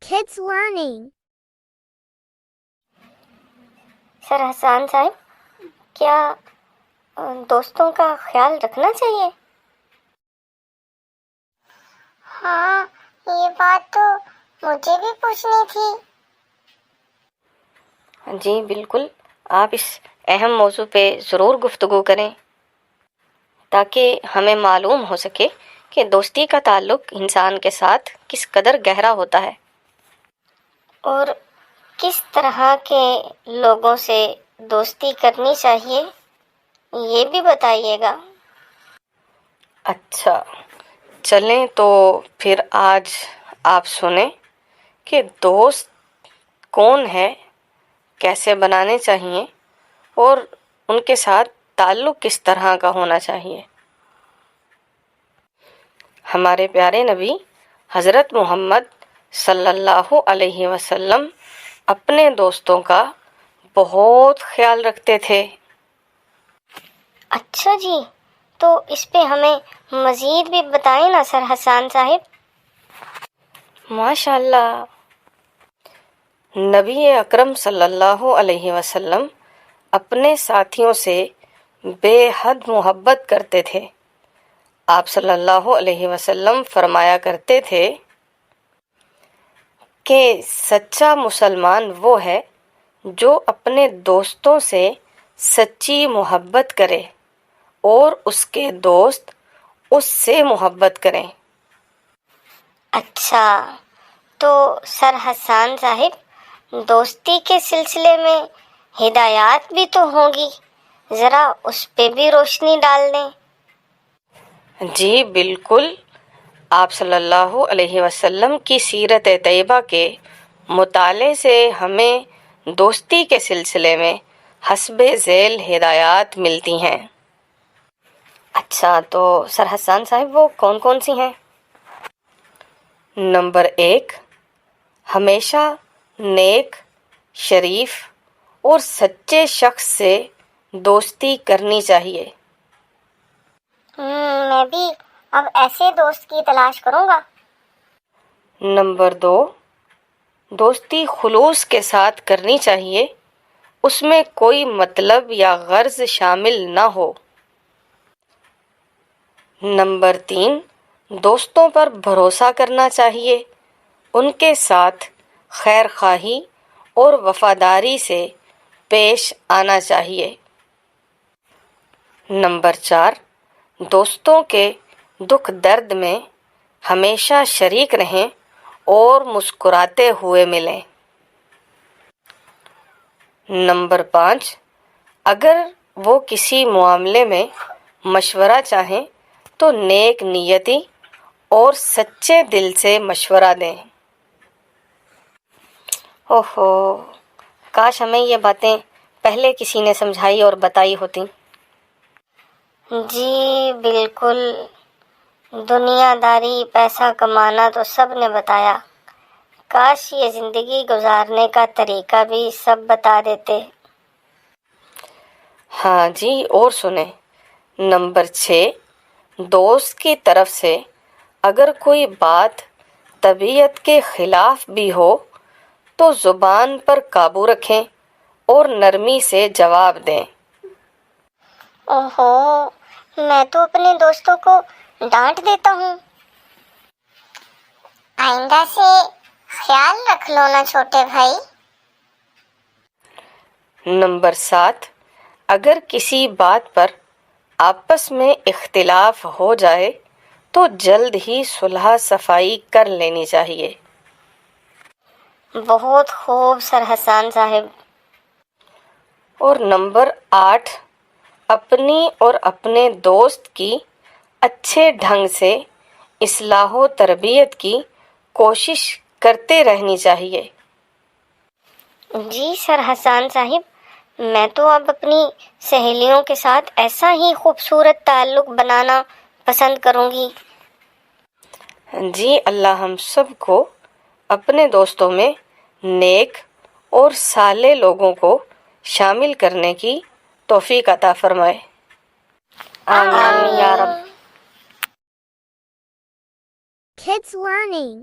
Kids Learning. سر حسان صاحب، کیا دوستوں کا خیال رکھنا چاہیے؟ ہاں، یہ بات تو مجھے بھی پوچھنی تھی۔ جی بالکل، آپ اس اہم موضوع پہ ضرور گفتگو کریں تاکہ ہمیں معلوم ہو سکے کہ دوستی کا تعلق انسان کے ساتھ کس قدر گہرا ہوتا ہے اور کس طرح کے لوگوں سے دوستی کرنی چاہیے، یہ بھی بتائیے گا۔ اچھا، چلیں تو پھر آج آپ سنیں کہ دوست کون ہے، کیسے بنانے چاہیے اور ان کے ساتھ تعلق کس طرح کا ہونا چاہیے۔ ہمارے پیارے نبی حضرت محمد صلی اللہ علیہ وسلم اپنے دوستوں کا بہت خیال رکھتے تھے۔ اچھا جی، تو اس پہ ہمیں مزید بھی بتائیں نا سر حسان صاحب۔ ماشاء اللہ، نبی اکرم صلی اللہ علیہ وسلم اپنے ساتھیوں سے بے حد محبت کرتے تھے۔ آپ صلی اللہ علیہ وسلم فرمایا کرتے تھے کہ سچا مسلمان وہ ہے جو اپنے دوستوں سے سچی محبت کرے اور اس کے دوست اس سے محبت کریں۔ اچھا، تو سر حسان صاحب، دوستی کے سلسلے میں ہدایات بھی تو ہوں گی، ذرا اس پہ بھی روشنی ڈال دیں۔ جی بالکل، آپ صلی اللہ علیہ وسلم کی سیرت طیبہ کے مطالعے سے ہمیں دوستی کے سلسلے میں حسب ذیل ہدایات ملتی ہیں۔ اچھا، تو سر حسان صاحب وہ کون کون سی ہیں؟ نمبر 1، ہمیشہ نیک، شریف اور سچے شخص سے دوستی کرنی چاہیے۔ میں بھی اب ایسے دوست کی تلاش کروں گا۔ نمبر 2، دوستی خلوص کے ساتھ کرنی چاہیے، اس میں کوئی مطلب یا غرض شامل نہ ہو۔ نمبر 3، دوستوں پر بھروسہ کرنا چاہیے، ان کے ساتھ خیر خواہی اور وفاداری سے پیش آنا چاہیے۔ نمبر 4، دوستوں کے دکھ درد میں ہمیشہ شریک رہیں اور مسکراتے ہوئے ملیں۔ نمبر 5، اگر وہ کسی معاملے میں مشورہ چاہیں تو نیک نیتی اور سچے دل سے مشورہ دیں۔ اوہو، کاش ہمیں یہ باتیں پہلے کسی نے سمجھائی اور بتائی ہوتی۔ جی بالکل، دنیا داری، پیسہ کمانا تو سب نے بتایا، کاش یہ زندگی گزارنے کا طریقہ بھی سب بتا دیتے۔ ہاں جی، اور سنیں، نمبر 6، دوست کی طرف سے اگر کوئی بات طبیعت کے خلاف بھی ہو تو زبان پر قابو رکھیں اور نرمی سے جواب دیں۔ اوہو، میں تو اپنے دوستوں کو ڈانٹ دیتا ہوں۔ آئندہ سے خیال رکھ لو نا چھوٹے بھائی۔ نمبر 7، اگر کسی بات پر آپس میں اختلاف ہو جائے تو جلد ہی صلح صفائی کر لینی چاہیے۔ بہت خوب سر حسان صاحب۔ اور نمبر 8، اپنی اور اپنے دوست کی اچھے ڈھنگ سے اصلاح و تربیت کی کوشش کرتے رہنی چاہیے۔ جی سر حسان صاحب، میں تو اب اپنی سہیلیوں کے ساتھ ایسا ہی خوبصورت تعلق بنانا پسند کروں گی۔ جی اللہ ہم سب کو اپنے دوستوں میں نیک اور صالح لوگوں کو شامل کرنے کی توفیق عطا فرمائے۔ آمین یا رب۔ Kids Learning.